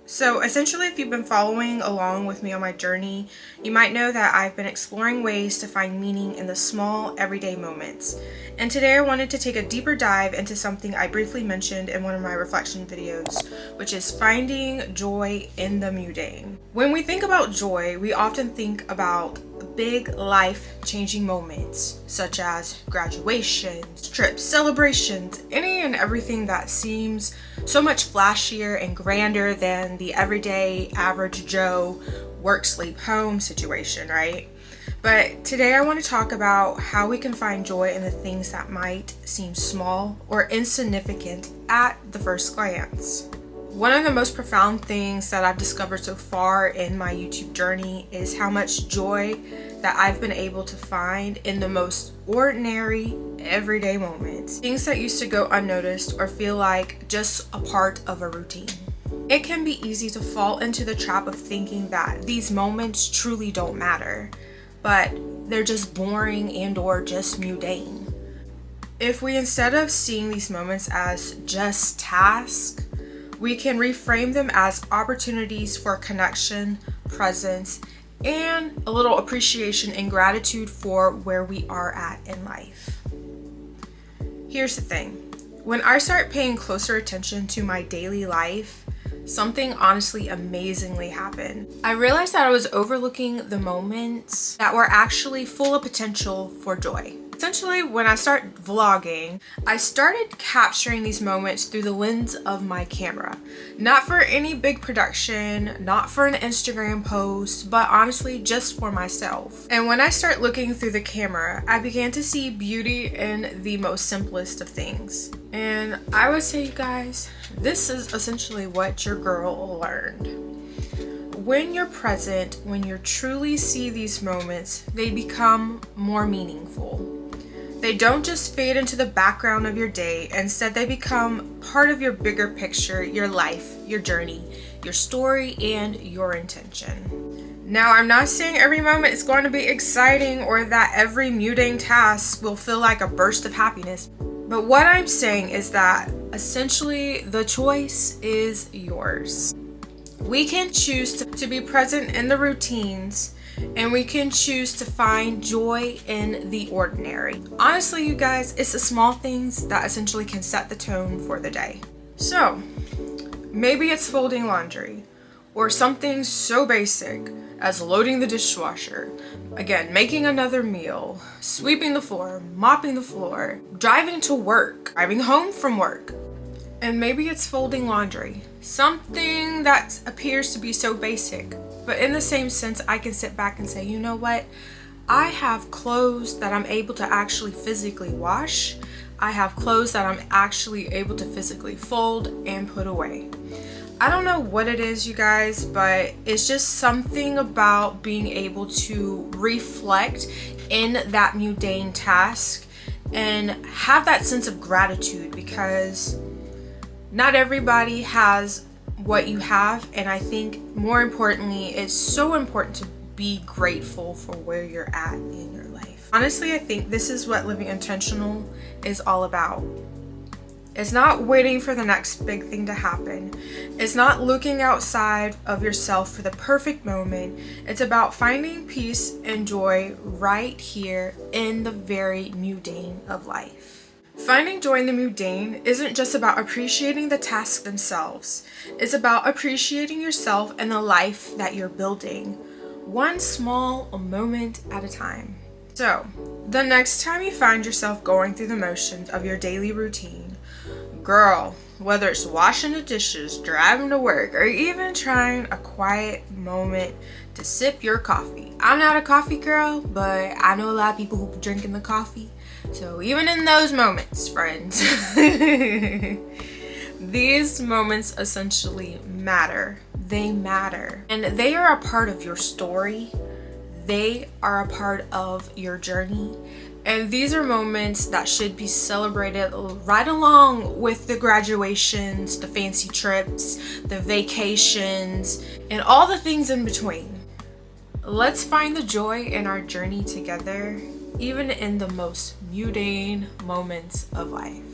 So essentially, if you've been following along with me on my journey, you might know that I've been exploring ways to find meaning in the small, everyday moments. And today I wanted to take a deeper dive into something I briefly mentioned in one of my reflection videos, which is finding joy in the mundane. When we think about joy, we often think about big life-changing moments, such as graduations, trips, celebrations, any and everything that seems so much flashier and grander than the everyday average Joe work, sleep, home situation, right? But today I want to talk about how we can find joy in the things that might seem small or insignificant at the first glance. One of the most profound things that I've discovered so far in my YouTube journey is how much joy that I've been able to find in the most ordinary, everyday moments. Things that used to go unnoticed or feel like just a part of a routine. It can be easy to fall into the trap of thinking that these moments truly don't matter, but they're just boring and or just mundane. If we, instead of seeing these moments as just tasks, we can reframe them as opportunities for connection, presence, and a little appreciation and gratitude for where we are at in life. Here's the thing. When I start paying closer attention to my daily life, something honestly amazingly happened. I realized that I was overlooking the moments that were actually full of potential for joy. Essentially, when I started vlogging, I started capturing these moments through the lens of my camera. Not for any big production, not for an Instagram post, but honestly just for myself. And when I start looking through the camera, I began to see beauty in the most simplest of things. And I would say, you guys, this is essentially what your girl learned. When you're present, when you truly see these moments, they become more meaningful. They don't just fade into the background of your day. Instead, they become part of your bigger picture, your life, your journey, your story, and your intention. Now, I'm not saying every moment is going to be exciting or that every mundane task will feel like a burst of happiness. But what I'm saying is that essentially the choice is yours. We can choose to be present in the routines, and we can choose to find joy in the ordinary. Honestly, you guys, it's the small things that essentially can set the tone for the day. So, maybe it's folding laundry, or something so basic as loading the dishwasher, again, making another meal, sweeping the floor, mopping the floor, driving to work, driving home from work. And maybe it's folding laundry, something that appears to be so basic. But in the same sense, I can sit back and say, you know what? I have clothes that I'm able to actually physically wash. I have clothes that I'm actually able to physically fold and put away. I don't know what it is, you guys, but it's just something about being able to reflect in that mundane task and have that sense of gratitude, because not everybody has what you have, and I think more importantly, it's so important to be grateful for where you're at in your life. Honestly, I think this is what living intentional is all about. It's not waiting for the next big thing to happen. It's not looking outside of yourself for the perfect moment. It's about finding peace and joy right here in the very mundane of life. Finding joy in the mundane isn't just about appreciating the tasks themselves. It's about appreciating yourself and the life that you're building, one small moment at a time. So, the next time you find yourself going through the motions of your daily routine, girl, whether it's washing the dishes, driving to work, or even trying a quiet moment to sip your coffee. I'm not a coffee girl, but I know a lot of people who be drinking the coffee. So even in those moments, friends, these moments essentially matter. They matter. And they are a part of your story. They are a part of your journey. And these are moments that should be celebrated right along with the graduations, the fancy trips, the vacations, and all the things in between. Let's find the joy in our journey together, even in the most mundane moments of life.